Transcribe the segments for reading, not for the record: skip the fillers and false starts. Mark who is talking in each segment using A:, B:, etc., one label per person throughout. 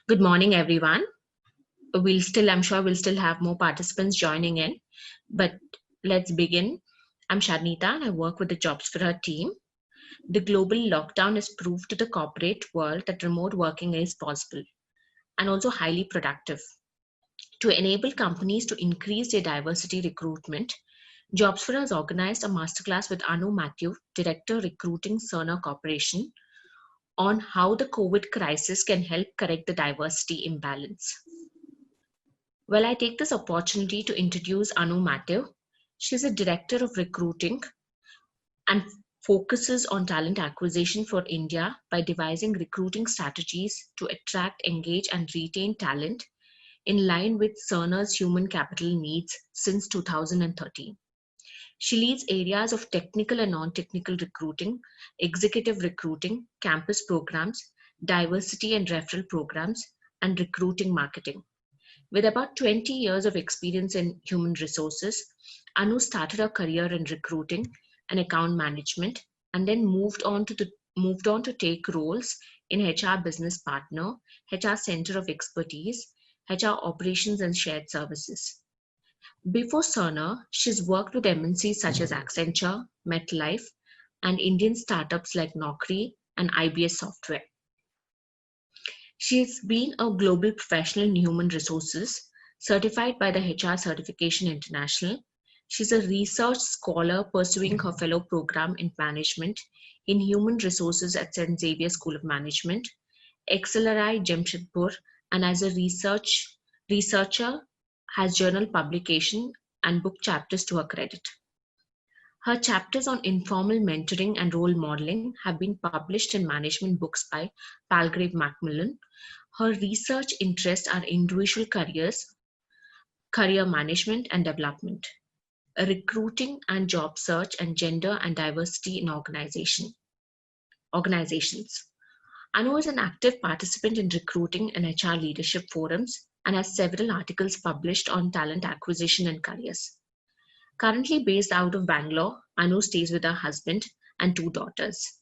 A: Good morning, everyone. I'm sure we'll still have more participants joining in, but let's begin. I'm Sharnita and I work with the JobsForHer team. The global lockdown has proved to the corporate world that remote working is possible and also highly productive. To enable companies to increase their diversity recruitment, JobsForHer has organized a masterclass with Annu Mathew, Director Recruiting, Cerner Corporation, on how the COVID crisis can help correct the diversity imbalance. Well, I take this opportunity to introduce Annu Mathew. She's a director of recruiting and focuses on talent acquisition for India by devising recruiting strategies to attract, engage, and retain talent in line with Cerner's human capital needs since 2013. She leads areas of technical and non-technical recruiting, executive recruiting, campus programs, diversity and referral programs, and recruiting marketing. With about 20 years of experience in human resources, Annu started her career in recruiting and account management and then moved on to take roles in HR business partner, HR center of expertise, HR operations and shared services. Before Cerner, she's worked with MNCs such as Accenture, MetLife, and Indian startups like Naukri and IBS Software. She's been a global professional in human resources, certified by the HR Certification International. She's a research scholar pursuing her fellow program in management in human resources at St. Xavier School of Management, XLRI Jamshedpur, and as a researcher has journal publication and book chapters to her credit. Her chapters on informal mentoring and role modeling have been published in management books by Palgrave Macmillan. Her research interests are individual careers, career management and development, recruiting and job search, and gender and diversity in organizations. Annu is an active participant in recruiting and HR leadership forums and has several articles published on talent acquisition and careers. Currently based out of Bangalore, Annu stays with her husband and 2 daughters.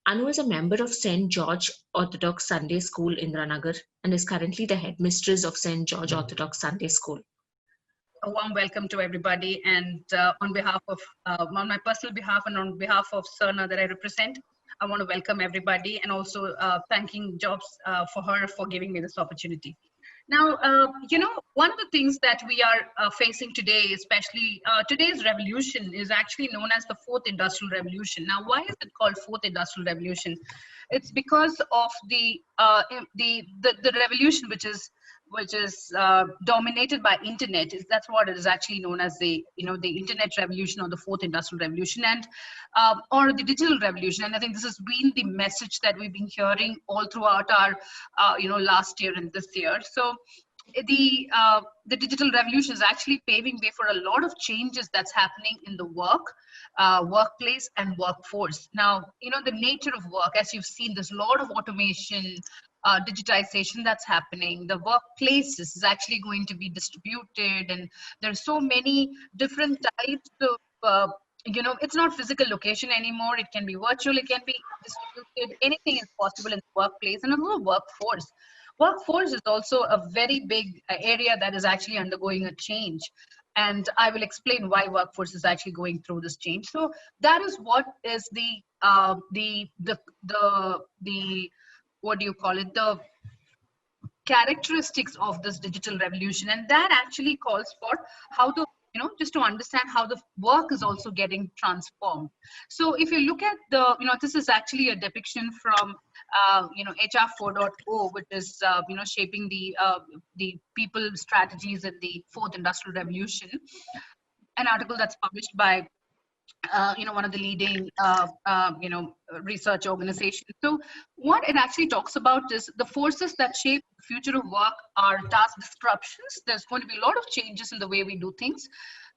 A: Annu is a member of St. George Orthodox Sunday School, Indranagar, and is currently the headmistress of St. George Orthodox Sunday School.
B: A warm welcome to everybody, and on my personal behalf and on behalf of Cerner that I represent, I want to welcome everybody and also thanking JobsForHer for giving me this opportunity. Now, one of the things that we are facing today, especially today's revolution, is actually known as the Fourth Industrial Revolution. Now, why is it called Fourth Industrial Revolution? It's because of the revolution which is dominated by internet. That's what it is actually known as, the internet revolution or the Fourth Industrial Revolution, and or the digital revolution. And I think this has been the message that we've been hearing all throughout our last year and this year. So the digital revolution is actually paving way for a lot of changes that's happening in the workplace and workforce. Now, the nature of work, as you've seen, there's a lot of automation, digitization that's happening. The workplaces is actually going to be distributed, and there's so many different types of it's not physical location anymore. It can be virtual, it can be distributed. Anything is possible in the workplace. And also workforce. Workforce is also a very big area that is actually undergoing a change. And I will explain why workforce is actually going through this change. So that is what is the what do you call it? The characteristics of this digital revolution. And that actually calls for how the just to understand how the work is also getting transformed. So if you look at this is actually a depiction from, HR 4.0, which is, shaping the people strategies in the Fourth Industrial Revolution, an article that's published by, one of the leading, research organizations. So what it actually talks about is the forces that shape the future of work are task disruptions. There's going to be a lot of changes in the way we do things.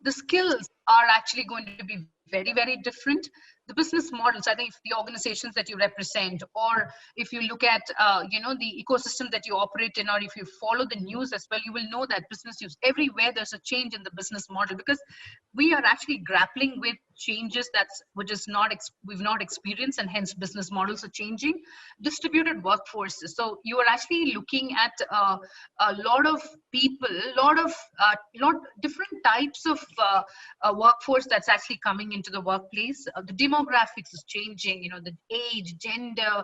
B: The skills are actually going to be very, very different. The business models, I think, if the organizations that you represent, or if you look at, the ecosystem that you operate in, or if you follow the news as well, you will know that business news, everywhere there's a change in the business model, because we are actually grappling with changes we've not experienced, and hence business models are changing. Distributed workforces. So you are actually looking at a lot of people, lot different types of workforce that's actually coming into the workplace. The demographics is changing. The age, gender,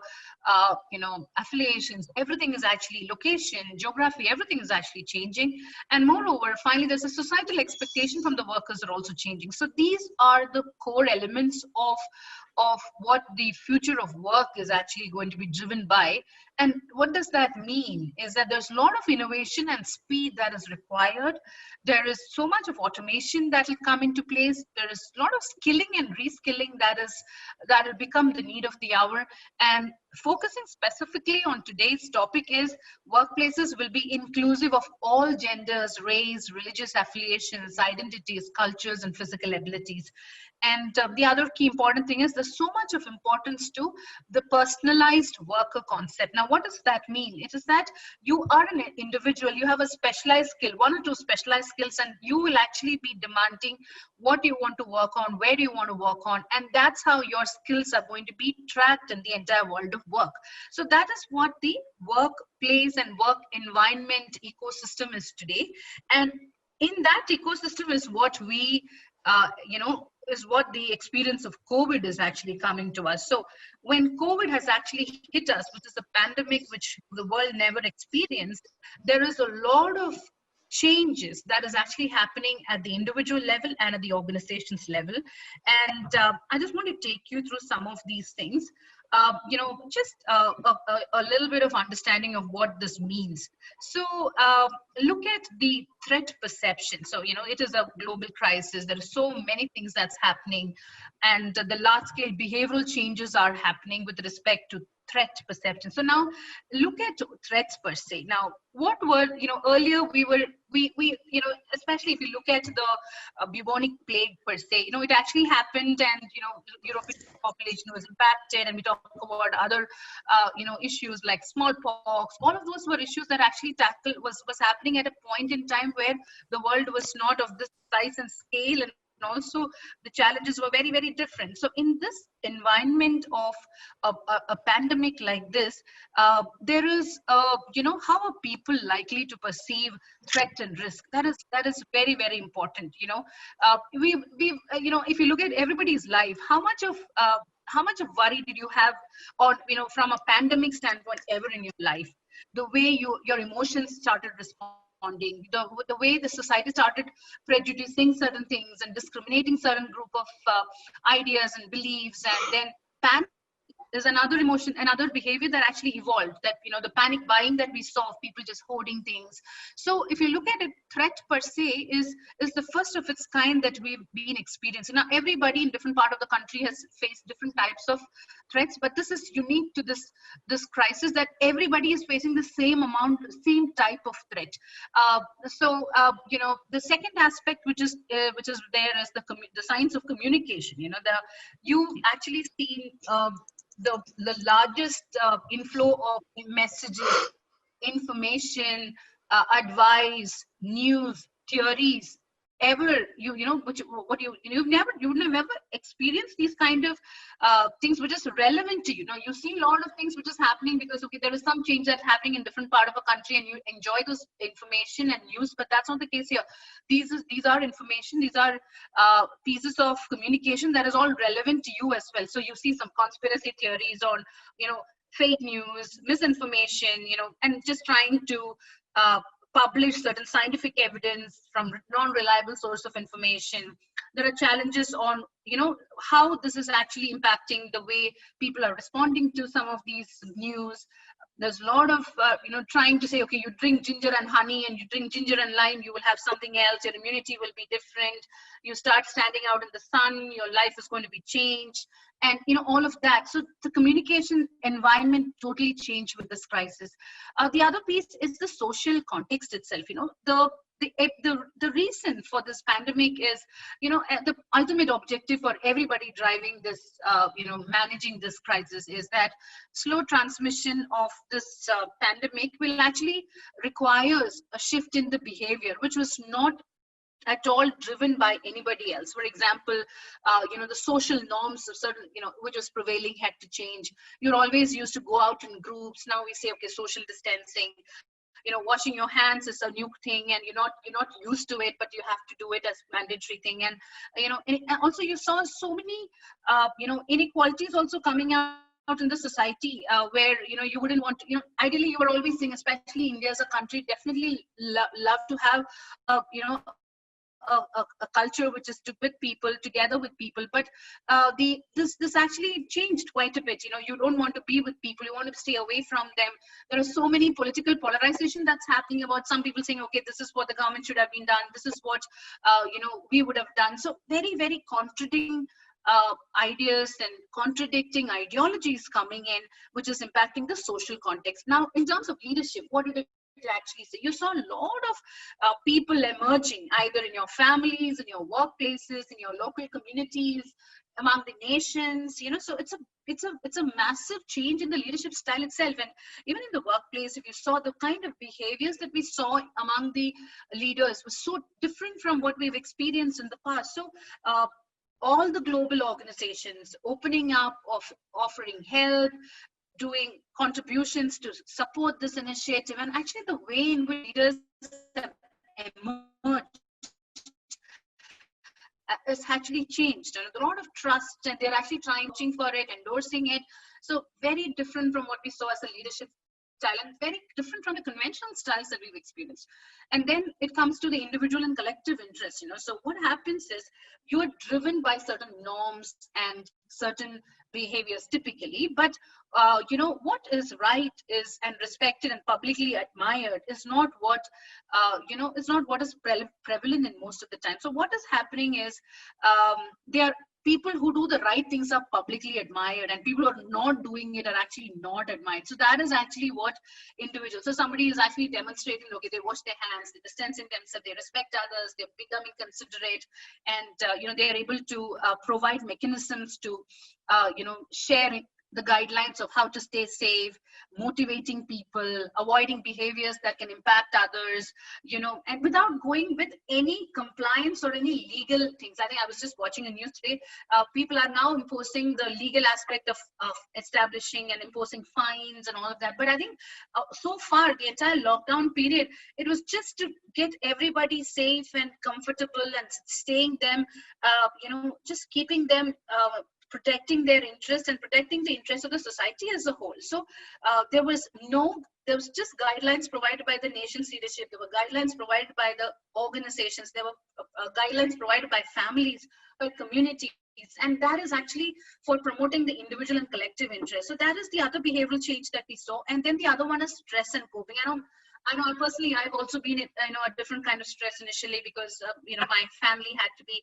B: affiliations, everything is actually location, geography, everything is actually changing. And moreover, finally, there's a societal expectation from the workers are also changing. So these are the core elements of what the future of work is actually going to be driven by. And what does that mean is that there's a lot of innovation and speed that is required. There is so much of automation that will come into place. There is a lot of skilling and reskilling that will become the need of the hour. And focusing specifically on today's topic is workplaces will be inclusive of all genders, race, religious affiliations, identities, cultures, and physical abilities. And the other key important thing is there's so much of importance to the personalized worker concept. Now, what does that mean? It is that you are an individual, you have a specialized skill, one or two specialized skills, and you will actually be demanding what you want to work on, where do you want to work on, and that's how your skills are going to be tracked in the entire world of work. So that is what the workplace and work environment ecosystem is today. And in that ecosystem is what we, is what the experience of COVID is actually coming to us. So when COVID has actually hit us, which is a pandemic which the world never experienced, there is a lot of changes that is actually happening at the individual level and at the organization's level. And I just want to take you through some of these things. Just a little bit of understanding of what this means. So look at the threat perception. So, it is a global crisis. There are so many things that's happening, and the large scale behavioral changes are happening with respect to threat perception. So now look at threats per se. Now, what were, earlier we especially if you look at the bubonic plague per se, it actually happened, and, European population was impacted, and we talk about other, issues like smallpox. All of those were issues that actually was happening at a point in time where the world was not of this size and scale, and also the challenges were very, very different. So in this environment of a pandemic like this, there is, how are people likely to perceive threat and risk? That is very, very important. If you look at everybody's life, how much of worry did you have on, from a pandemic standpoint ever in your life? The way your emotions started responding, the way the society started prejudicing certain things and discriminating certain group of ideas and beliefs, and then panic is another emotion, another behavior that actually evolved, that, the panic buying that we saw of people just hoarding things. So if you look at it, threat per se is the first of its kind that we've been experiencing. Now, everybody in different part of the country has faced different types of threats, but this is unique to this crisis, that everybody is facing the same type of threat. The second aspect, which is there, is the science of communication. You've actually seen the largest inflow of messages, information, advice, news, theories ever you've never experienced these kind of things which is relevant to you. You see a lot of things which is happening because there is some change that's happening in different part of a country, and you enjoy this information and news, but that's not the case here. These are information, these are pieces of communication that is all relevant to you as well. So you see some conspiracy theories on fake news, misinformation, and just trying to publish certain scientific evidence from non-reliable source of information. There are challenges on, how this is actually impacting the way people are responding to some of these news. There's a lot of, trying to say, okay, you drink ginger and honey and you drink ginger and lime, you will have something else, your immunity will be different. You start standing out in the sun, your life is going to be changed. And, all of that. So the communication environment totally changed with this crisis. The other piece is the social context itself. The reason for this pandemic is, the ultimate objective for everybody driving this, managing this crisis is that slow transmission of this pandemic will actually requires a shift in the behavior, which was not at all driven by anybody else. For example, the social norms of certain, which was prevailing had to change. You're always used to go out in groups. Now we say, okay, social distancing, washing your hands is a new thing, and you're not used to it, but you have to do it as mandatory thing. And and also you saw so many inequalities also coming out in the society, where you wouldn't want to, ideally you were always saying, especially India as a country, definitely love to have a culture which is with people, together with people, but this actually changed quite a bit. You don't want to be with people, you want to stay away from them. There are so many political polarization that's happening about some people saying, okay, this is what the government should have been done, this is what we would have done. So very, very contradicting ideas and contradicting ideologies coming in, which is impacting the social context. Now, in terms of leadership, what did it actually say? You saw a lot of people emerging, either in your families, in your workplaces, in your local communities, among the nations. So it's a massive change in the leadership style itself. And even in the workplace, if you saw the kind of behaviors that we saw among the leaders was so different from what we've experienced in the past. So all the global organizations opening up, of offering help, doing contributions to support this initiative, and actually the way in which leaders have emerged has actually changed. And a lot of trust, and they're actually trying for it, endorsing it. So very different from what we saw as a leadership style, and very different from the conventional styles that we've experienced. And then it comes to the individual and collective interest. So what happens is you are driven by certain norms and certain behaviors typically, but what is right is and respected and publicly admired is not what is not what is prevalent in most of the time. So what is happening is there are people who do the right things are publicly admired, and people who are not doing it are actually not admired. So that is actually what individuals, so somebody is actually demonstrating, okay, they wash their hands, they distancing themselves, they respect others, they're becoming considerate, and they are able to provide mechanisms to share the guidelines of how to stay safe, motivating people, avoiding behaviors that can impact others, and without going with any compliance or any legal things. I think I was just watching a news today. People are now imposing the legal aspect of establishing and imposing fines and all of that. But I think so far, the entire lockdown period, it was just to get everybody safe and comfortable and staying them, just keeping them protecting their interest and protecting the interest of the society as a whole. So there was just guidelines provided by the nation's leadership. There were guidelines provided by the organizations. There were guidelines provided by families, by communities. And that is actually for promoting the individual and collective interest. So that is the other behavioral change that we saw. And then the other one is stress and coping. I know personally, I've also been in, a different kind of stress initially because, my family had to be,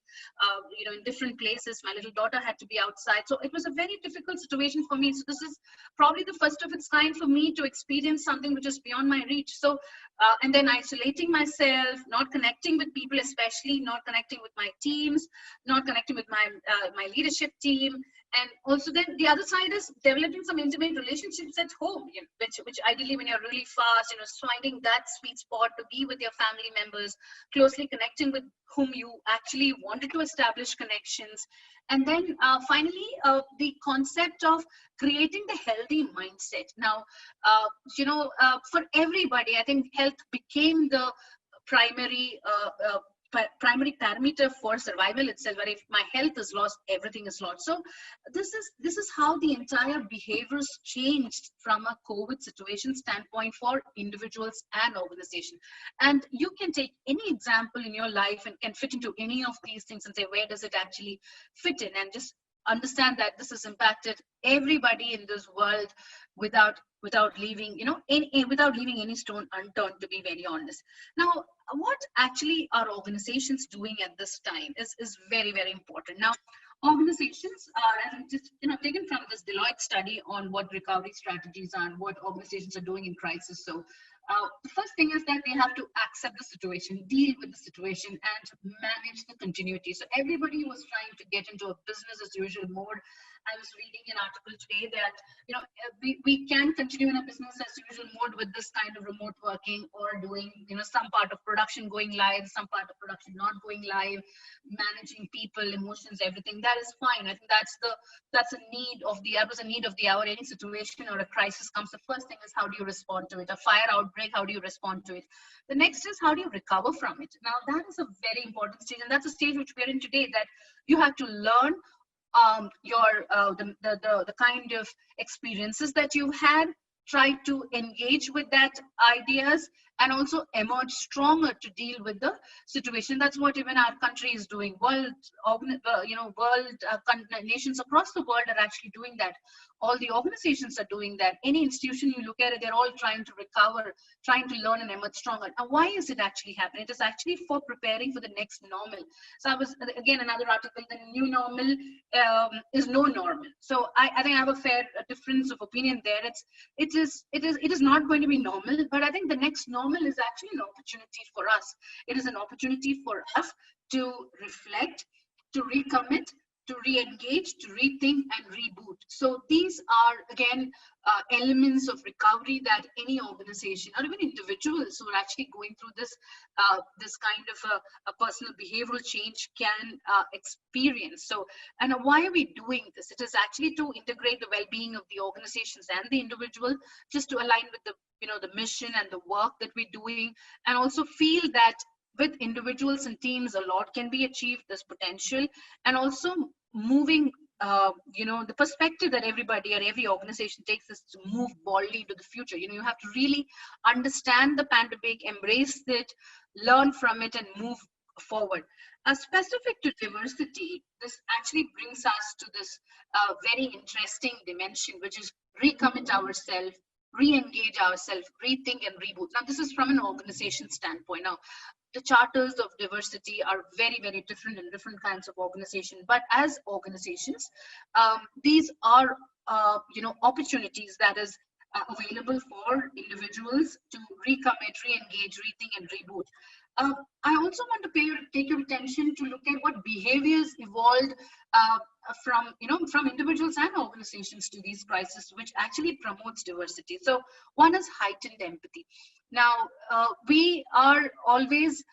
B: in different places. My little daughter had to be outside. So it was a very difficult situation for me. So this is probably the first of its kind for me to experience something which is beyond my reach. So, and then isolating myself, not connecting with people, especially not connecting with my teams, not connecting with my leadership team. And also then the other side is developing some intimate relationships at home, which ideally when you're really fast, finding that sweet spot to be with your family members, closely connecting with whom you actually wanted to establish connections. And then finally, the concept of creating the healthy mindset. Now, for everybody, I think health became the primary parameter for survival itself, where if my health is lost, everything is lost. So this is how the entire behaviors changed from a COVID situation standpoint for individuals and organizations. And you can take any example in your life and can fit into any of these things and say, where does it actually fit in? And just understand that this has impacted everybody in this world without leaving any stone unturned, to be very honest. Now, what actually are organizations doing at this time is very, very important. Now, organizations are, and just taken from this Deloitte study on what recovery strategies are and what organizations are doing in crisis. So the first thing is that they have to accept the situation, deal with the situation, and manage the continuity. So everybody was trying to get into a business as usual mode. I was reading an article today that, we can continue in a business as usual mode with this kind of remote working, or doing, some part of production going live, some part of production not going live, managing people, emotions, everything. That is fine. I think that was a need of the hour. Any situation or a crisis comes, the first thing is, how do you respond to it? A fire outbreak, how do you respond to it? The next is, how do you recover from it? Now, that is a very important stage, and that's a stage which we're in today, that you have to learn the kind of experiences that you've had, try to engage with that ideas, and also emerge stronger to deal with the situation. That's what even our country is doing. Nations across the world are actually doing that. All the organizations are doing that. Any institution you look at it, they're all trying to recover, trying to learn and emerge stronger. Now, why is it actually happening? It is actually for preparing for the next normal. So I was, again, another article, the new normal is no normal. So I think I have a fair difference of opinion there. It is not going to be normal, but I think the next normal is actually an opportunity for us. It is an opportunity for us to reflect, to recommit, to re-engage, to rethink and reboot. So these are, again, elements of recovery that any organization or even individuals who are actually going through this kind of a personal behavioral change can experience. So, and why are we doing this? It is actually to integrate the well-being of the organizations and the individual, just to align with the mission and the work that we're doing, and also feel that with individuals and teams, a lot can be achieved, there's potential, and also moving, the perspective that everybody or every organization takes is to move boldly into the future. You have to really understand the pandemic, embrace it, learn from it, and move forward. Specific to diversity, this actually brings us to this very interesting dimension, which is recommit ourselves, re-engage ourselves, rethink and reboot. Now, this is from an organization standpoint. Now, the charters of diversity are very, very different in different kinds of organizations. But as organizations, these are, opportunities that is available for individuals to recommit, re-engage, rethink, and reboot. I also want to take your attention to look at what behaviors evolved from individuals and organizations to these crises, which actually promotes diversity. So one is heightened empathy. Now, we are always,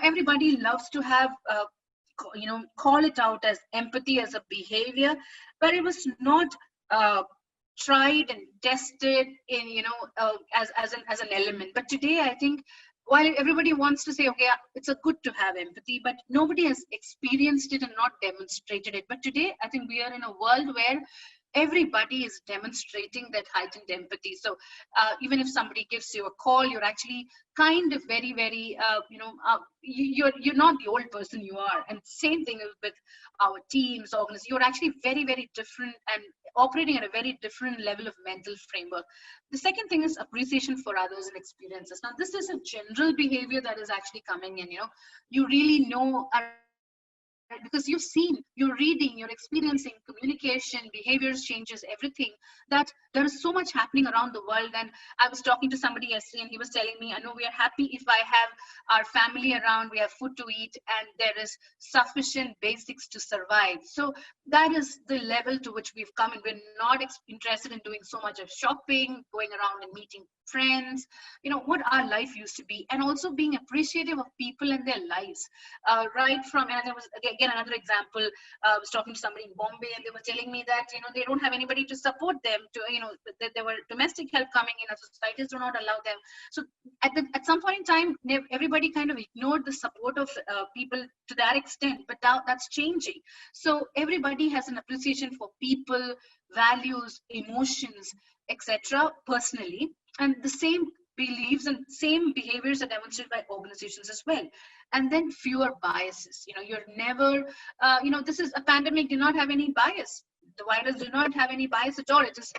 B: everybody loves to have, call it out as empathy as a behavior, but it was not tried and tested in, as an element. But today, I think, while everybody wants to say, okay, it's a good to have empathy, but nobody has experienced it and not demonstrated it. But today, I think we are in a world where everybody is demonstrating that heightened empathy. So even if somebody gives you a call, you're actually kind of very, very, you're not the old person you are. And same thing with our teams, organizations. You're actually very, very different and operating at a very different level of mental framework. The second thing is appreciation for others and experiences. Now, this is a general behavior that is actually coming in. You really know, because you've seen, you're reading, you're experiencing communication, behaviors changes, everything, that there is so much happening around the world. And I was talking to somebody yesterday and he was telling me, I know we are happy if I have our family around, we have food to eat, and there is sufficient basics to survive. So that is the level to which we've come, and we're not interested in doing so much of shopping, going around and meeting friends, what our life used to be, and also being appreciative of people and their lives. Right from, and there was again another example, I was talking to somebody in Bombay and they were telling me that, they don't have anybody to support them, to, that there were domestic help coming in, and societies do not allow them. So at some point in time, everybody kind of ignored the support of people to that extent, but now that's changing. So everybody has an appreciation for people, values, emotions, etc. personally, and the same beliefs and same behaviors are demonstrated by organizations as well. And then fewer biases. You're never, this is a pandemic, do not have any bias. The virus do not have any bias at all. It is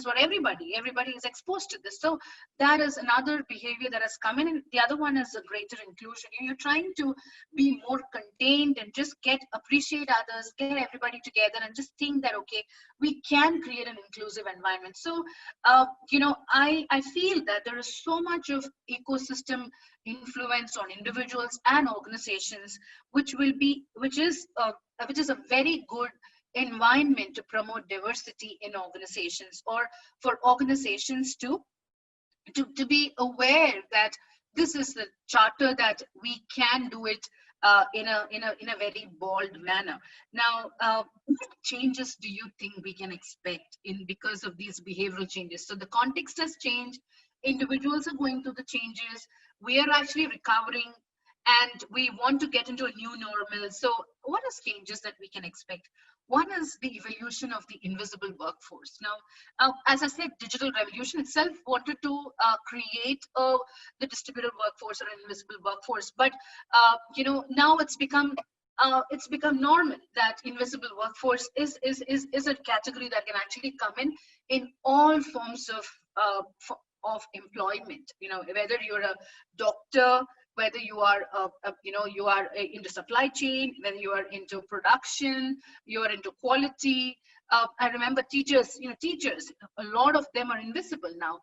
B: for everybody. Everybody is exposed to this. So that is another behavior that has come in. And the other one is a greater inclusion. You're trying to be more contained and just appreciate others, get everybody together, and just think that, okay, we can create an inclusive environment. So, I feel that there is so much of ecosystem influence on individuals and organizations, which is a very good environment to promote diversity in organizations, or for organizations to be aware that this is the charter that we can do it in a very bold manner. Now, what changes do you think we can expect in because of these behavioral changes? So the context has changed, individuals are going through the changes, we are actually recovering, and we want to get into a new normal. So what are changes that we can expect? One is the evolution of the invisible workforce. Now, as I said, digital revolution itself wanted to create the distributed workforce or invisible workforce, but now it's become normal that invisible workforce is a category that can actually come in all forms of employment. Whether you're a doctor, whether you are into supply chain, whether you are into production, you are into quality. I remember teachers, a lot of them are invisible now.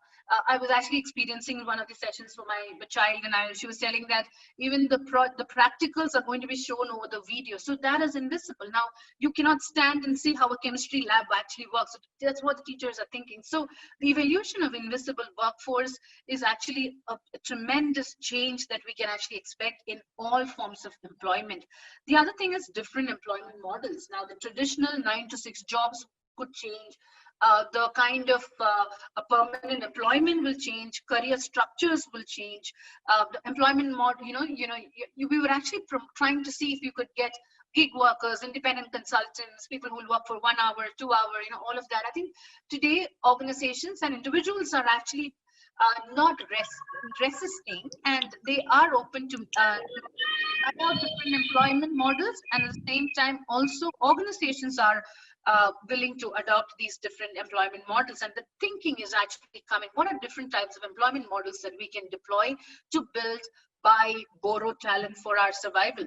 B: I was actually experiencing one of the sessions for my child, and she was telling that even the practicals are going to be shown over the video. So that is invisible. Now, you cannot stand and see how a chemistry lab actually works. So that's what the teachers are thinking. So the evolution of invisible workforce is actually a tremendous change that we can actually expect in all forms of employment. The other thing is different employment models. Now, the traditional 9 to 6 jobs could change. The kind of a permanent employment will change. Career structures will change. The employment model, we were actually trying to see if you could get gig workers, independent consultants, people who will work for 1 hour, 2 hour, all of that. I think today organizations and individuals are actually not resisting, and they are open to adopt different employment models, and at the same time also organizations are willing to adopt these different employment models. And the thinking is actually coming, what are different types of employment models that we can deploy to build, buy, borrow talent for our survival.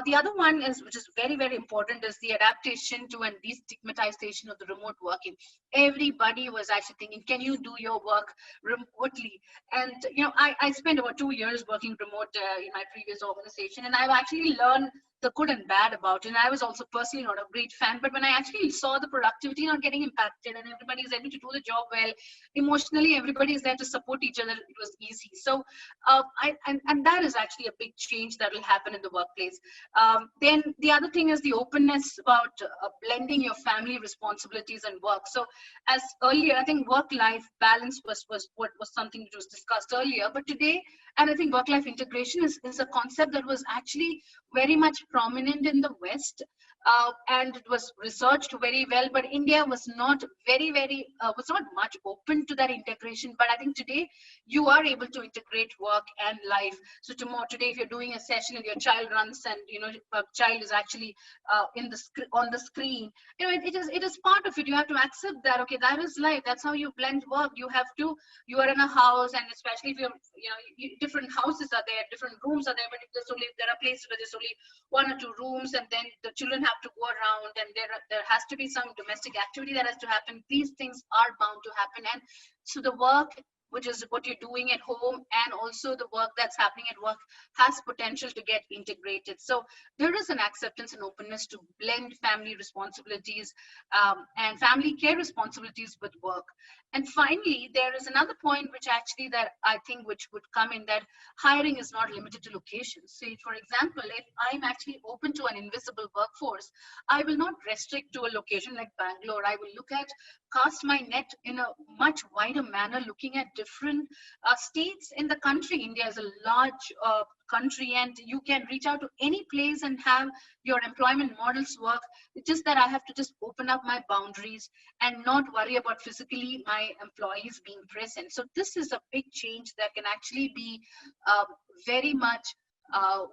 B: The other one is, which is very, very important, is the adaptation to and destigmatization of the remote working. Everybody was actually thinking, can you do your work remotely? And I spent about 2 years working remote in my previous organization, and I've actually learned the good and bad about it. And I was also personally not a great fan, but when I actually saw the productivity not getting impacted and everybody is able to do the job well, emotionally everybody is there to support each other, it was easy. So and that is actually a big change that will happen in the workplace. Then the other thing is the openness about blending your family responsibilities and work. So as earlier, I think work-life balance was what was something that was discussed earlier, but today, and I think work-life integration is a concept that was actually very much prominent in the West, and it was researched very well, but India was not was not much open to that integration. But I think today you are able to integrate work and life. So today, if you're doing a session and your child runs and a child is actually on the screen, it is part of it. You have to accept that, okay, that is life. That's how you blend work. You are in a house, and especially if different houses are there, different rooms are there, but if there are places where there's only 1 or 2 rooms, and then the children have to go around, and there has to be some domestic activity that has to happen. These things are bound to happen, and so the work, which is what you're doing at home, and also the work that's happening at work, has potential to get integrated. So there is an acceptance and openness to blend family responsibilities and family care responsibilities with work. And finally, there is another point which actually that I think which would come in, that hiring is not limited to locations. Say, for example, if I'm actually open to an invisible workforce, I will not restrict to a location like Bangalore. I will cast my net in a much wider manner, looking at different states in the country. India is a large country, and you can reach out to any place and have your employment models work. It's just that I have to just open up my boundaries and not worry about physically my employees being present. So this is a big change that can actually be very much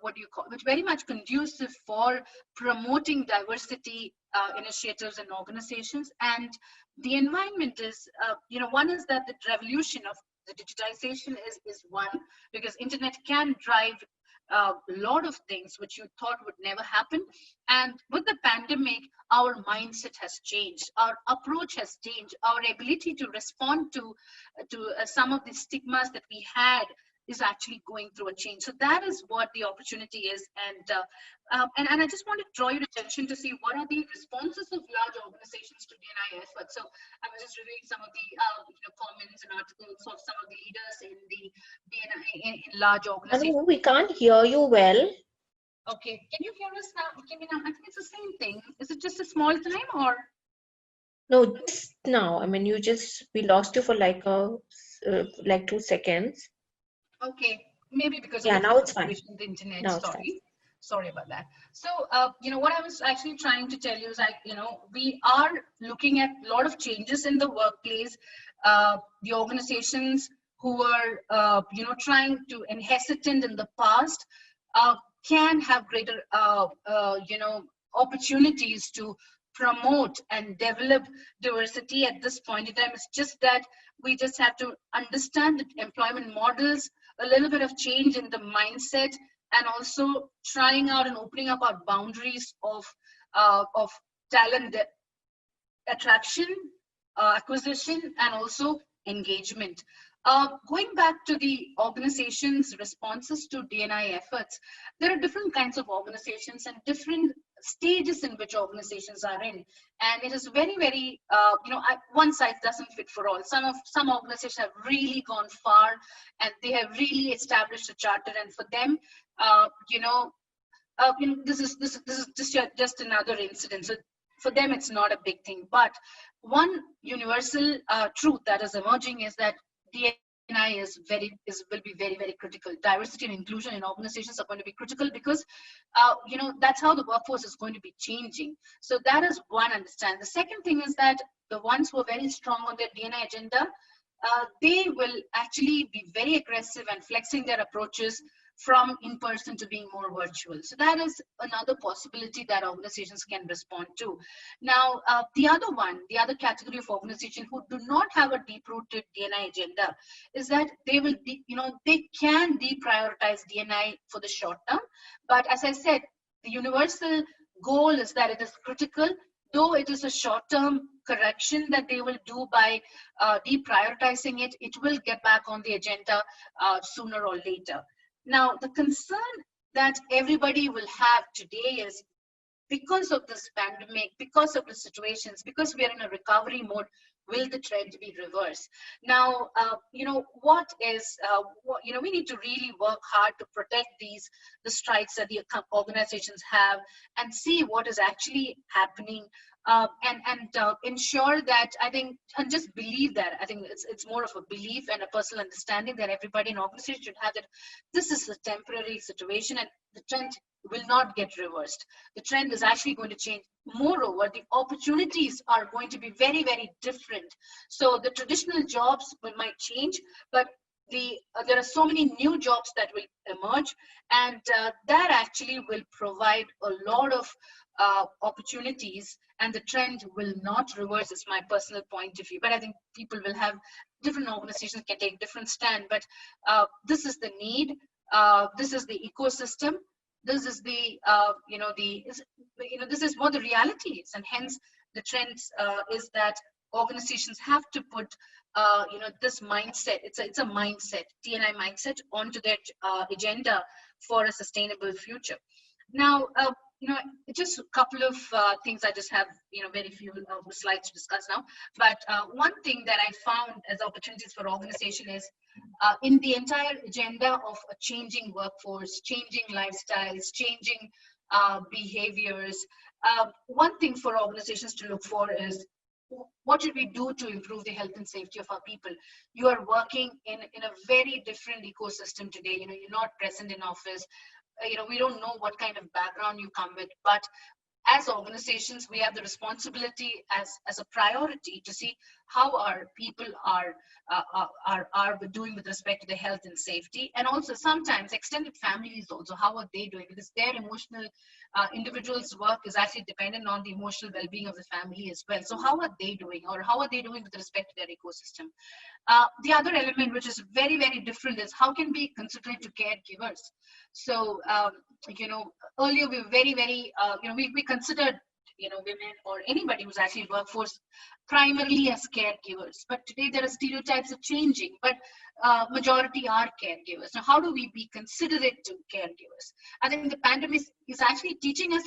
B: which very much conducive for promoting diversity initiatives and organizations. And the environment is, one is that the revolution of the digitization is one, because internet can drive a lot of things which you thought would never happen. And with the pandemic, our mindset has changed, our approach has changed, our ability to respond to some of the stigmas that we had is actually going through a change. So that is what the opportunity is. And I just want to draw your attention to see what are the responses of large organizations to D&I efforts. So I was just reviewing some of the comments and articles of some of the leaders in the D&I in large organizations.
A: Annu, we can't hear you well.
B: Okay, can you hear us now? Can we now? I think it's the same thing. Is it just a small time or?
A: No, just now. I mean, we lost you for like 2 seconds.
B: Okay, maybe because
A: Yeah,
B: of the
A: now it's fine.
B: situation, the internet.
A: Now it's fine.
B: Sorry about that. So, what I was actually trying to tell you is, we are looking at a lot of changes in the workplace. The organizations who were, trying to and hesitant in the past can have greater, opportunities to promote and develop diversity at this point in time. It's just that we just have to understand the employment models, a little bit of change in the mindset, and also trying out and opening up our boundaries of talent attraction, acquisition, and also engagement. Going back to the organization's responses to D&I efforts, there are different kinds of organizations and different stages in which organizations are in, and it is very, very one size doesn't fit for all. Some organizations have really gone far and they have really established a charter, and for them this is just another incident. So for them it's not a big thing. But one universal truth that is emerging is that D&I will be very, very critical. Diversity and inclusion in organizations are going to be critical because that's how the workforce is going to be changing. So that is one understand. The second thing is that the ones who are very strong on their D&I agenda, they will actually be very aggressive and flexing their approaches from in-person to being more virtual. So that is another possibility that organizations can respond to. Now, the other category of organization who do not have a deep-rooted D&I agenda is that they will, they can deprioritize D&I for the short term. But as I said, the universal goal is that it is critical, though it is a short-term correction that they will do by deprioritizing it, it will get back on the agenda sooner or later. Now, the concern that everybody will have today is because of this pandemic, because of the situations, because we are in a recovery mode, will the trend be reversed? Now, we need to really work hard to protect the strides that the organizations have and see what is actually happening. And ensure that and just believe that it's more of a belief and a personal understanding that everybody in organization should have, that this is a temporary situation and the trend will not get reversed. The trend is actually going to change. Moreover, the opportunities are going to be very, very different. So the traditional jobs might change, but there are so many new jobs that will emerge, and that actually will provide a lot of opportunities, and the trend will not reverse, is my personal point of view. But I think people will have, different organizations can take different stand, but this is the need, this is the ecosystem, this is the this is what the reality is, and hence the trends is that organizations have to put this mindset, it's a mindset, D&I mindset, onto their agenda for a sustainable future. Now, just a couple of things. I just have very few slides to discuss now, but one thing that I found as opportunities for organization is in the entire agenda of a changing workforce, changing lifestyles, changing behaviors. One thing for organizations to look for is, what should we do to improve the health and safety of our people? You are working in a very different ecosystem today. You're not present in office. We don't know what kind of background you come with, but as organizations, we have the responsibility as a priority to see how our people are doing with respect to their health and safety, and also sometimes extended families also, how are they doing, because their emotional individuals' work is actually dependent on the emotional well-being of the family as well. So how are they doing, or how are they doing with respect to their ecosystem? The other element, which is very, very different, is how can we considerate to caregivers. So earlier we were very, very we considered women or anybody who's actually in workforce primarily as caregivers. But today there are stereotypes are changing, but majority are caregivers. Now, how do we be considerate to caregivers? I think the pandemic is actually teaching us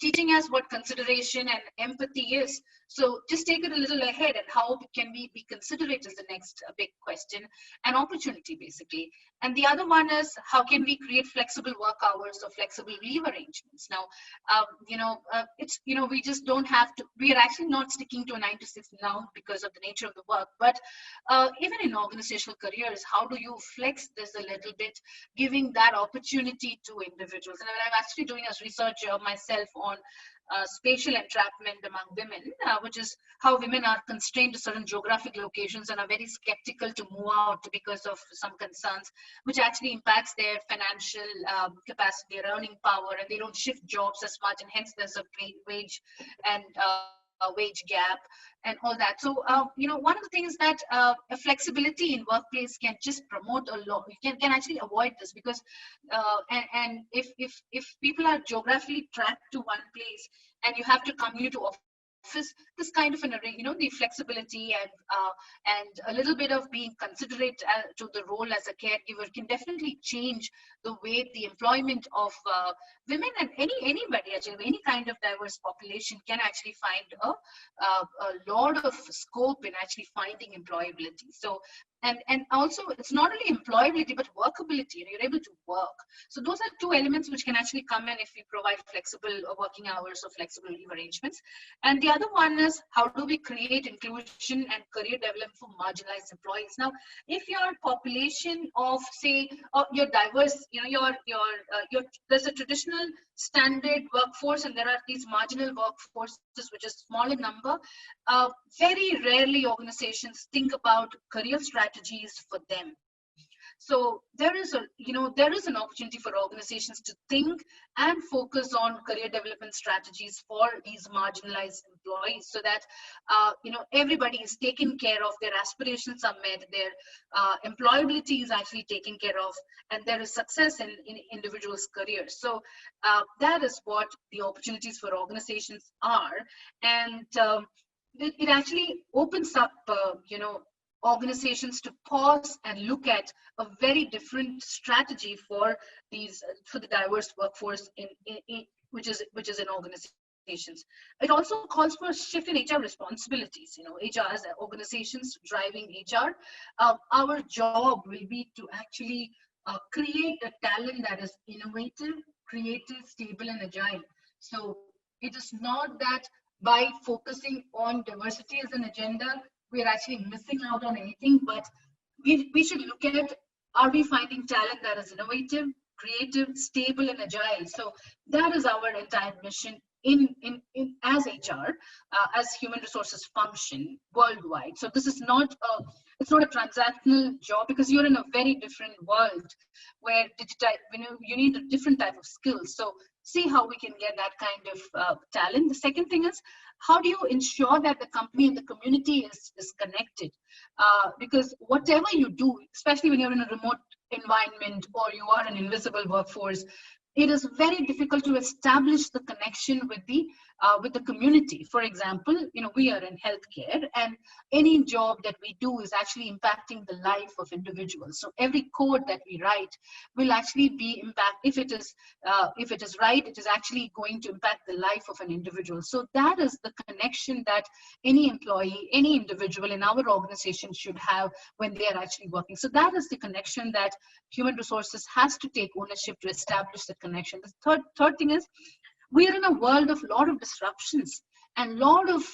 B: teaching us what consideration and empathy is. So just take it a little ahead, and how can we be considerate is the next big question and opportunity, basically. And the other one is, how can we create flexible work hours or flexible leave arrangements? Now, we just don't have to, we are actually not sticking to a 9 to 6 now because of the nature of the work, but even in organizational careers, how do you flex this a little bit, giving that opportunity to individuals? And I'm actually doing a research myself on spatial entrapment among women, which is how women are constrained to certain geographic locations and are very skeptical to move out because of some concerns, which actually impacts their financial capacity, their earning power, and they don't shift jobs as much, and hence there's a great wage and wage gap and all that. So, one of the things that a flexibility in workplace can just promote a lot. You can actually avoid this, because and if people are geographically tracked to one place and you have to commute to office, this kind of an array, the flexibility and a little bit of being considerate to the role as a caregiver can definitely change the way the employment of women and anybody, actually any kind of diverse population, can actually find a lot of scope in actually finding employability. So and also, it's not only employability but workability. You're able to work. So those are two elements which can actually come in if we provide flexible working hours or flexible leave arrangements. And the other one is, how do we create inclusion and career development for marginalized employees? Now, if your population of, say, you're diverse, there's a traditional standard workforce, and there are these marginal workforces which is smaller number. Very rarely organizations think about career strategies for them. So there is an opportunity for organizations to think and focus on career development strategies for these marginalized employees, so that everybody is taken care of, their aspirations are met, their employability is actually taken care of, and there is success in individuals' careers. So that is what the opportunities for organizations are, and it actually opens up organizations to pause and look at a very different strategy for the diverse workforce which is in organizations. It also calls for a shift in HR responsibilities. HR, as organizations driving HR, our job will be to actually create a talent that is innovative, creative, stable, and agile. So it is not that by focusing on diversity as an agenda, we're actually missing out on anything, but we should look at, are we finding talent that is innovative, creative, stable, and agile? So that is our entire mission in as HR, as human resources function worldwide. So this is it's not a transactional job, because you're in a very different world where you need a different type of skills. So see how we can get that kind of talent. The second thing is, how do you ensure that the company and the community is connected? Because whatever you do, especially when you're in a remote environment or you are an invisible workforce, it is very difficult to establish the connection with the community. For example, we are in healthcare, and any job that we do is actually impacting the life of individuals. So every code that we write will actually be if it is right, it is actually going to impact the life of an individual. So that is the connection that any employee, any individual in our organization should have when they are actually working. So that is the connection that human resources has to take ownership to establish the connection. The third thing is, we are in a world of a lot of disruptions and a lot of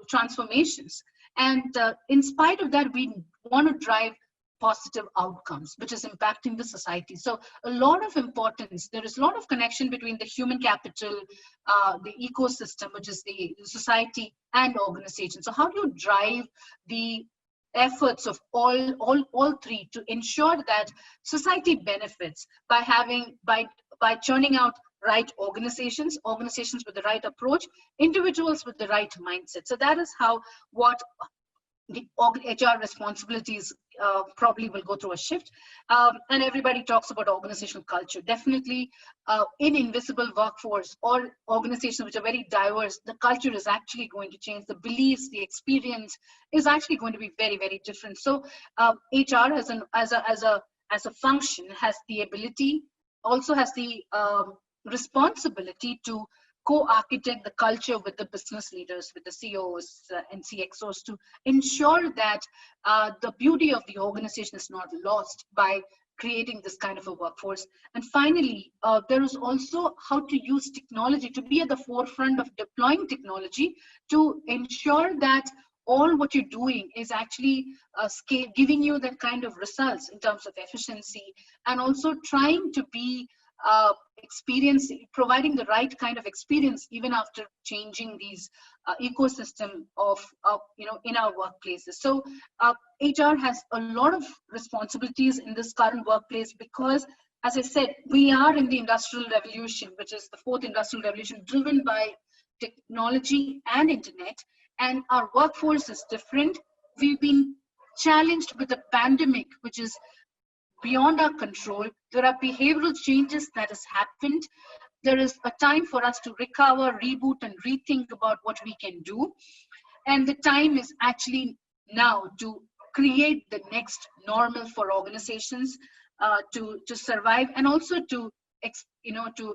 B: transformations. And in spite of that, we want to drive positive outcomes, which is impacting the society. So a lot of importance, there is a lot of connection between the human capital, the ecosystem, which is the society, and organization. So how do you drive the efforts of all three to ensure that society benefits by churning out right organizations with the right approach, individuals with the right mindset? So that is what the HR responsibilities probably will go through a shift. And everybody talks about organizational culture. Definitely in invisible workforce or organizations which are very diverse, the culture is actually going to change. The beliefs, the experience is actually going to be very, very different. So HR as a function has the ability, also has the responsibility to co-architect the culture with the business leaders, with the CEOs and CXOs, to ensure that the beauty of the organization is not lost by creating this kind of a workforce. And finally, there is also how to use technology, to be at the forefront of deploying technology to ensure that all what you're doing is actually giving you that kind of results in terms of efficiency, and also trying to be providing the right kind of experience even after changing these ecosystem of in our workplaces. So HR has a lot of responsibilities in this current workplace, because as I said, we are in the industrial revolution, which is the fourth industrial revolution, driven by technology and internet, and our workforce is different. We've been challenged with a pandemic which is beyond our control. There are behavioral changes that has happened. There is a time for us to recover, reboot, and rethink about what we can do. And the time is actually now to create the next normal for organizations to survive, and also to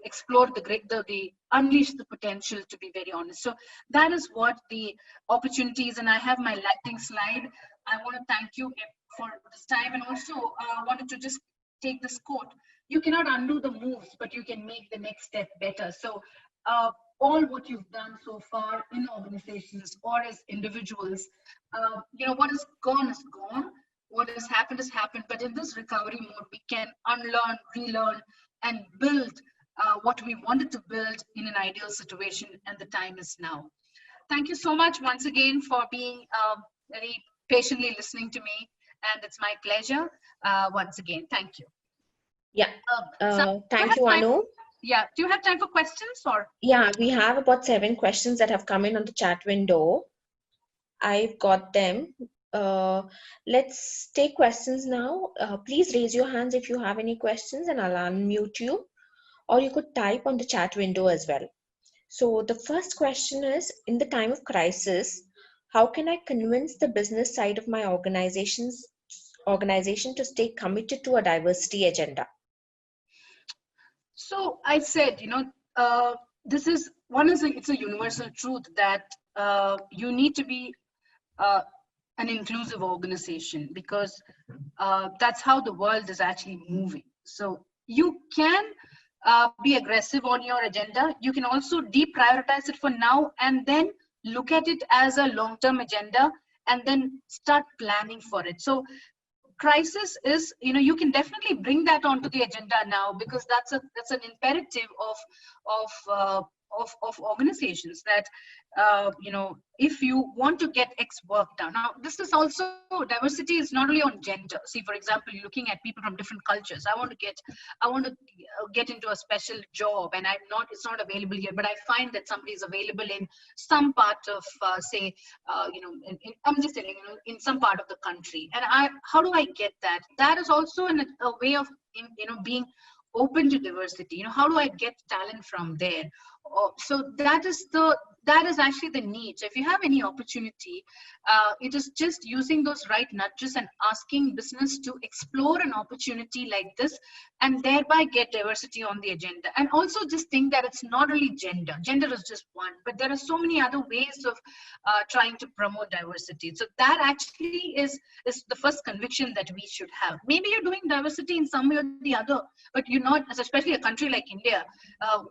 B: explore the unleash the potential, to be very honest. So that is what the opportunities, and I have my lightning slide. I want to thank you for this time, and also wanted to just take this quote: you cannot undo the moves, but you can make the next step better. So all what you've done so far in organizations or as individuals, what is gone is gone. What has happened, but in this recovery mode, we can unlearn, relearn, and build what we wanted to build in an ideal situation, and the time is now. Thank you so much once again for being very patiently listening to me, and it's my pleasure once again. Thank you.
A: Yeah, thank you, Annu.
B: Yeah, do you have time for questions? Or
A: yeah, we have about 7 questions that have come in on the chat window. I've got them. Let's take questions now. Please raise your hands if you have any questions, and I'll unmute you, or you could type on the chat window as well. So the first question is, in the time of crisis, how can I convince the business side of my organization to stay committed to a diversity agenda?
B: So I said, this is it's a universal truth that you need to be an inclusive organization, because that's how the world is actually moving. So you can be aggressive on your agenda. You can also deprioritize it for now, and then look at it as a long-term agenda, and then start planning for it. So crisis is, you can definitely bring that onto the agenda now, because that's an imperative of organizations, that if you want to get X work done. Now, this is also, diversity is not only on gender. See, for example, you're looking at people from different cultures. I want to get into a special job, and it's not available here, but I find that somebody is available in some part of say I'm just telling in some part of the country, and how do I get that? That is also a way of being open to diversity. How do I get talent from there? So that is actually the need. So if you have any opportunity, it is just using those right nudges and asking business to explore an opportunity like this, and thereby get diversity on the agenda. And also just think that it's not only gender. Gender is just one, but there are so many other ways of trying to promote diversity. So that actually is the first conviction that we should have. Maybe you're doing diversity in some way or the other, but you're not, especially a country like India,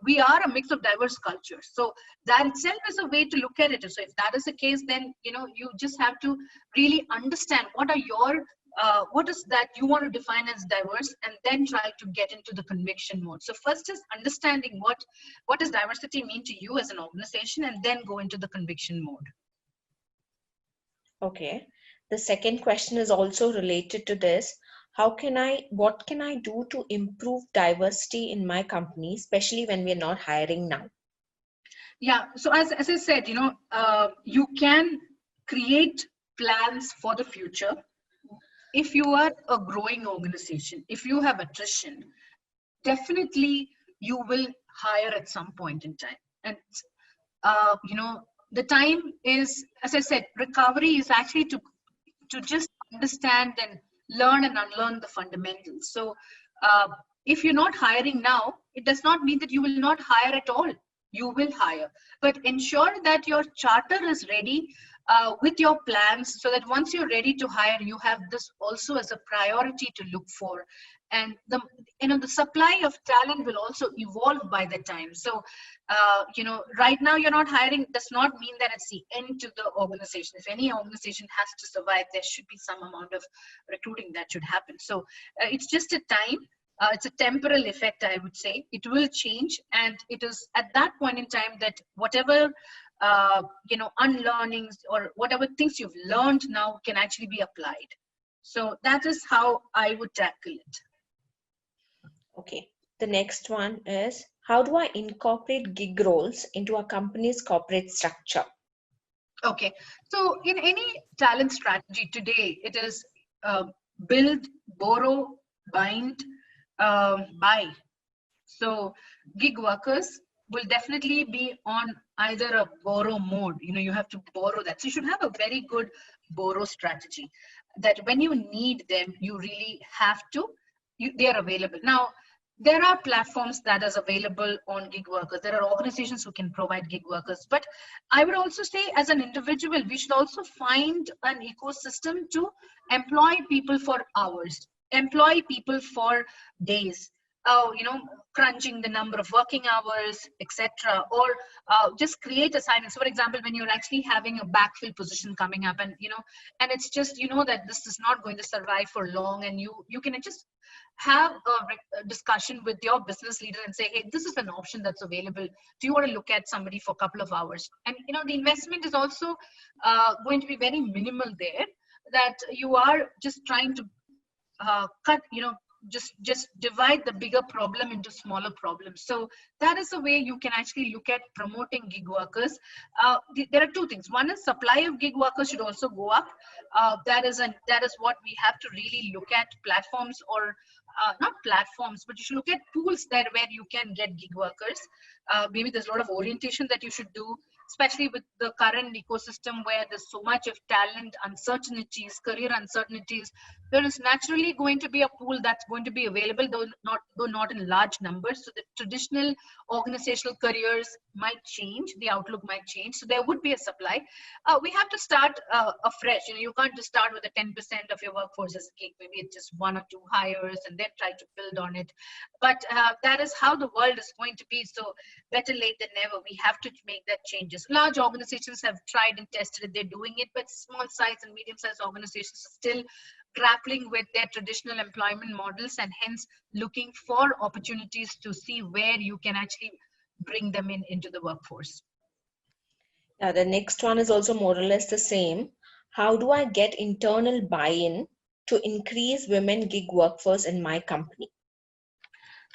B: we are a mix of diverse cultures. So that itself is a way to look at it. So if that is the case, then you just have to really understand what is that you want to define as diverse, and then try to get into the conviction mode. So first is understanding what does diversity mean to you as an organization, and then go into the conviction mode.
A: Okay. The second question is also related to this. What can I do to improve diversity in my company, especially when we're not hiring now?
B: Yeah. So as I said, you can create plans for the future. If you are a growing organization, if you have attrition, definitely you will hire at some point in time. And the time is, as I said, recovery is actually to just understand and learn and unlearn the fundamentals. So if you're not hiring now, it does not mean that you will not hire at all. You will hire, but ensure that your charter is ready with your plans, so that once you're ready to hire, you have this also as a priority to look for. And the supply of talent will also evolve by the time. So right now you're not hiring does not mean that it's the end to the organization. If any organization has to survive, there should be some amount of recruiting that should happen. So it's just a time. It's a temporal effect, I would say. It will change, and it is at that point in time that whatever unlearnings or whatever things you've learned now can actually be applied. So that is how I would tackle it.
A: Okay. The next one is, how do I incorporate gig roles into a company's corporate structure?
B: Okay. So in any talent strategy today, it is build, borrow, bind, buy. So gig workers will definitely be on either a borrow mode. You have to borrow that. So you should have a very good borrow strategy, that when you need them, you really have to, they are available. Now, there are platforms that is available on gig workers. There are organizations who can provide gig workers. But I would also say, as an individual, we should also find an ecosystem to employ people for hours, employ people for days. Crunching the number of working hours, etc., or just create assignments. For example, when you're actually having a backfill position coming up, and it's just that this is not going to survive for long, and you can just have a discussion with your business leader and say, hey, this is an option that's available. Do you want to look at somebody for a couple of hours? And the investment is also going to be very minimal there. That you are just trying to cut, just divide the bigger problem into smaller problems. So that is the way you can actually look at promoting gig workers. There are two things. One is supply of gig workers should also go up. That is what we have to really look at. Platforms, or not platforms, but you should look at pools there where you can get gig workers. Maybe there's a lot of orientation that you should do, especially with the current ecosystem where there's so much of talent uncertainties, career uncertainties. There is naturally going to be a pool that's going to be available, though not in large numbers. So the traditional organizational careers might change, the outlook might change. So there would be a supply. We have to start afresh. You can't just start with a 10% of your workforce as a gig. Maybe it's just 1 or 2 hires and then try to build on it. But that is how the world is going to be. So better late than never. We have to make that changes. Large organizations have tried and tested it. They're doing it, but small size and medium sized organizations are still grappling with their traditional employment models, and hence looking for opportunities to see where you can actually bring them into the workforce.
A: Now, the next one is also more or less the same. How do I get internal buy-in to increase women gig workforce in my company?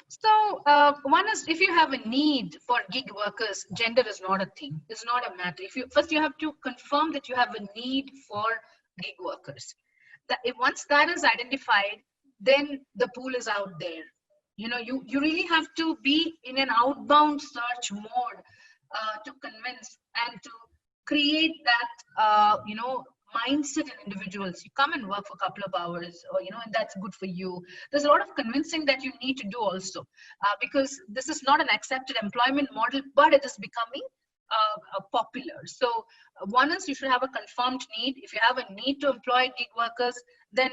B: So one is, if you have a need for gig workers, gender is not a thing. It's not a matter. First you have to confirm that you have a need for gig workers. Once that is identified, then the pool is out there. You really have to be in an outbound search mode to convince and to create that mindset in individuals. You come and work for a couple of hours, or and that's good for you. There's a lot of convincing that you need to do also, because this is not an accepted employment model, but it is becoming popular. So one is, you should have a confirmed need. If you have a need to employ gig workers, then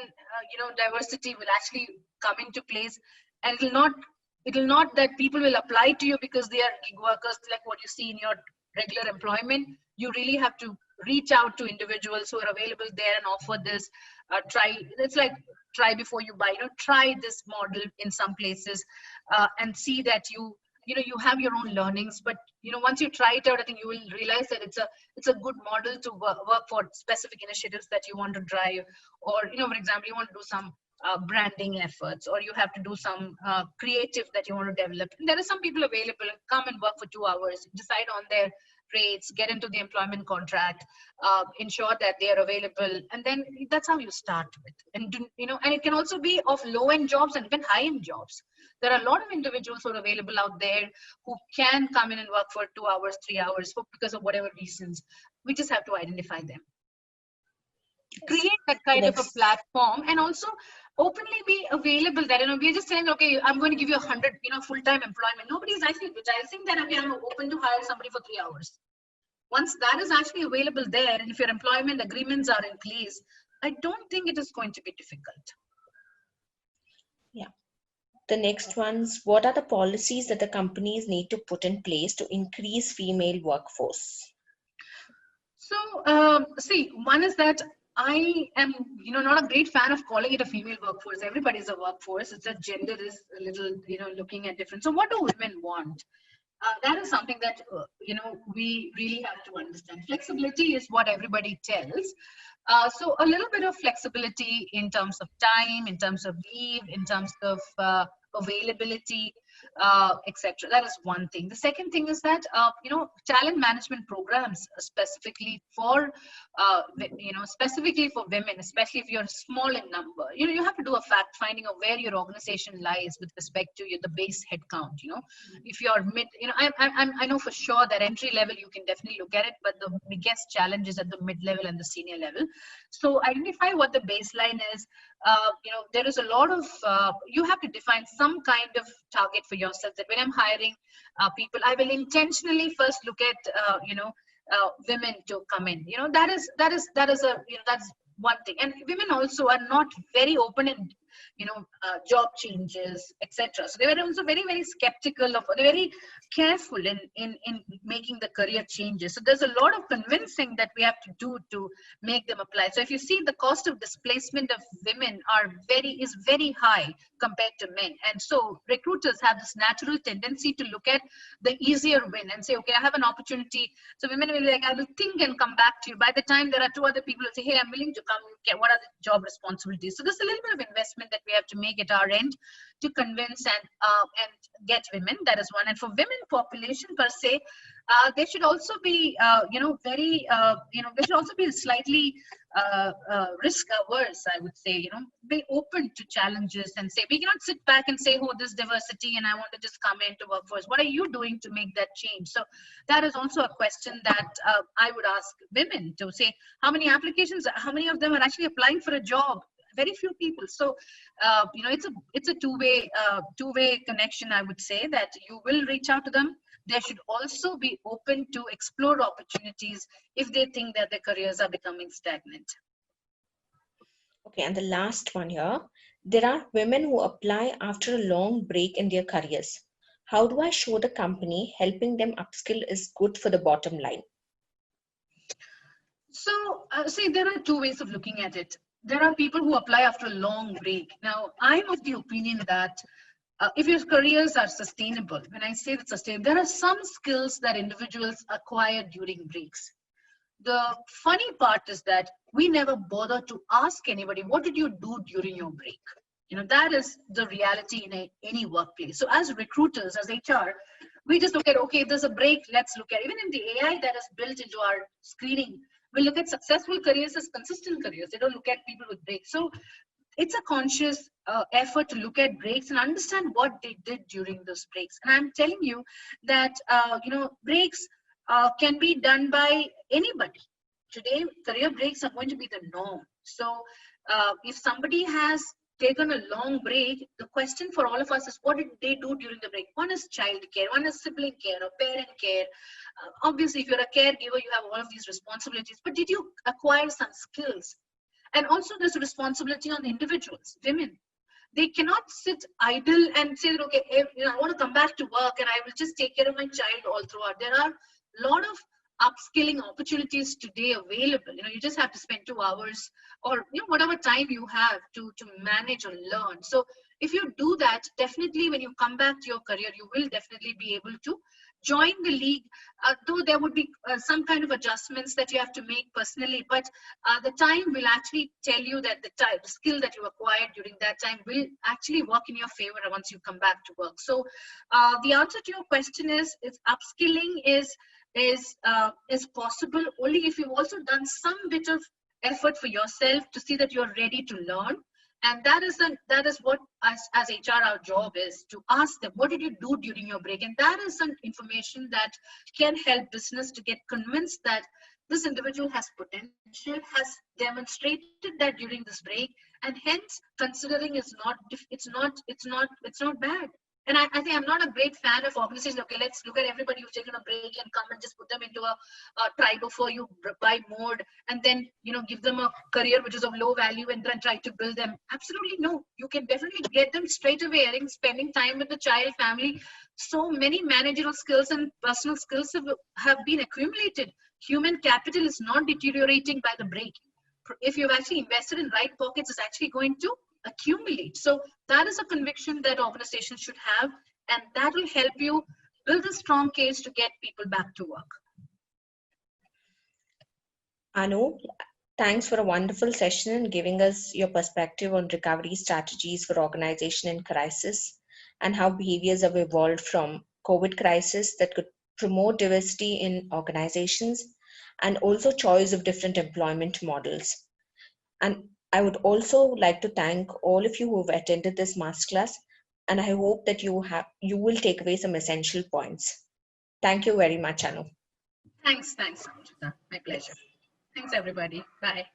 B: diversity will actually come into place, and it will not that people will apply to you because they are gig workers like what you see in your regular employment. You really have to reach out to individuals who are available there and offer this. It's like try before you buy. Try this model in some places and see that you have your own learnings. But once you try it out, I think you will realize that it's a good model to work for specific initiatives that you want to drive. Or for example, you want to do some branding efforts, or you have to do some creative that you want to develop. And there are some people available. Come and work for 2 hours, decide on their rates, get into the employment contract, ensure that they are available, and then that's how you start with. And and it can also be of low-end jobs and even high-end jobs. There are a lot of individuals who are available out there who can come in and work for 2 hours, 3 hours because of whatever reasons. We just have to identify them. Create that kind of a platform, and also openly be available that, we're just saying, okay, I'm going to give you 100, full-time employment. Nobody is actually advertising that, okay, I'm open to hire somebody for 3 hours. Once that is actually available there, and if your employment agreements are in place, I don't think it is going to be difficult.
A: Yeah. The next one's, what are the policies that the companies need to put in place to increase female workforce?
B: So, see, one is that I am, not a great fan of calling it a female workforce. Everybody's a workforce. It's a gender is a little, looking at different. So what do women want? That is something that, we really have to understand. Flexibility is what everybody tells. So a little bit of flexibility in terms of time, in terms of leave, in terms of availability, etc. That is one thing. The second thing is that, talent management programs specifically for, specifically for women, especially if you're small in number, you have to do a fact finding of where your organization lies with respect to the base headcount. If you're mid, I know for sure that entry level, you can definitely look at it, but the biggest challenge is at the mid level and the senior level. So identify what the baseline is. There is a lot of, you have to define some kind of target for yourself, that when I'm hiring people, I will intentionally first look at, women to come in. That is that's one thing. And women also are not very open in, job changes, etc. So they were also very, very skeptical of, they're very careful in making the career changes. So there's a lot of convincing that we have to do to make them apply. So if you see, the cost of displacement of women is very high compared to men. And so recruiters have this natural tendency to look at the easier win and say, okay, I have an opportunity. So women will be like, I will think and come back to you. By the time there are 2 other people who say, hey, I'm willing to come, what are the job responsibilities? So there's a little bit of investment that we have to make at our end to convince and get women. That is one. And for women population per se, they should also be, very, they should also be slightly risk averse, I would say, be open to challenges and say, we cannot sit back and say, oh, this diversity and I want to just come into workforce. What are you doing to make that change? So that is also a question that I would ask women to say, how many applications, how many of them are actually applying for a job? Very few people. So, it's a two-way connection, I would say, that you will reach out to them. They should also be open to explore opportunities if they think that their careers are becoming stagnant.
A: Okay, and the last one here, there are women who apply after a long break in their careers. How do I show the company helping them upskill is good for the bottom line?
B: So, see, there are 2 ways of looking at it. There are people who apply after a long break. Now, I'm of the opinion that if your careers are sustainable, when I say that sustainable, there are some skills that individuals acquire during breaks. The funny part is that we never bother to ask anybody, what did you do during your break? That is the reality in any workplace. So as recruiters, as HR, we just look at, okay, if there's a break, let's look at, even in the AI that is built into our screening, we look at successful careers as consistent careers. They don't look at people with breaks. So it's a conscious effort to look at breaks and understand what they did during those breaks. And I'm telling you that, breaks can be done by anybody. Today, career breaks are going to be the norm. So if somebody has taken a long break, the question for all of us is, what did they do during the break? One is child care, one is sibling care or parent care. Obviously, if you're a caregiver, you have all of these responsibilities, but did you acquire some skills? And also there's a responsibility on the individuals, women. They cannot sit idle and say, okay, I want to come back to work and I will just take care of my child all throughout. There are a lot of upskilling opportunities today available. You just have to spend 2 hours or whatever time you have to manage or learn. So if you do that, definitely when you come back to your career, you will definitely be able to join the league, though there would be some kind of adjustments that you have to make personally, but the time will actually tell you that the skill that you acquired during that time will actually work in your favor once you come back to work. So the answer to your question is upskilling is possible only if you've also done some bit of effort for yourself to see that you're ready to learn. And that is what as HR our job is, to ask them, what did you do during your break? And that is some information that can help business to get convinced that this individual has potential, has demonstrated that during this break, and hence considering it's not bad. And I think I'm not a great fan of organizations. Okay, let's look at everybody who's taken a break and come and just put them into a try before you buy mode, and then give them a career which is of low value and then try to build them. Absolutely no. You can definitely get them straight away. I think spending time with the child, family, so many managerial skills and personal skills have been accumulated. Human capital is not deteriorating by the break. If you've actually invested in right pockets, it's actually going to accumulate. So that is a conviction that organizations should have, and that will help you build a strong case to get people back to work.
A: Annu, thanks for a wonderful session and giving us your perspective on recovery strategies for organization in crisis and how behaviors have evolved from COVID crisis that could promote diversity in organizations and also choice of different employment models. And I would also like to thank all of you who have attended this masterclass, and I hope that you will take away some essential points. Thank you very much, Annu.
B: Thanks, Samujita. My pleasure. Thanks, everybody. Bye.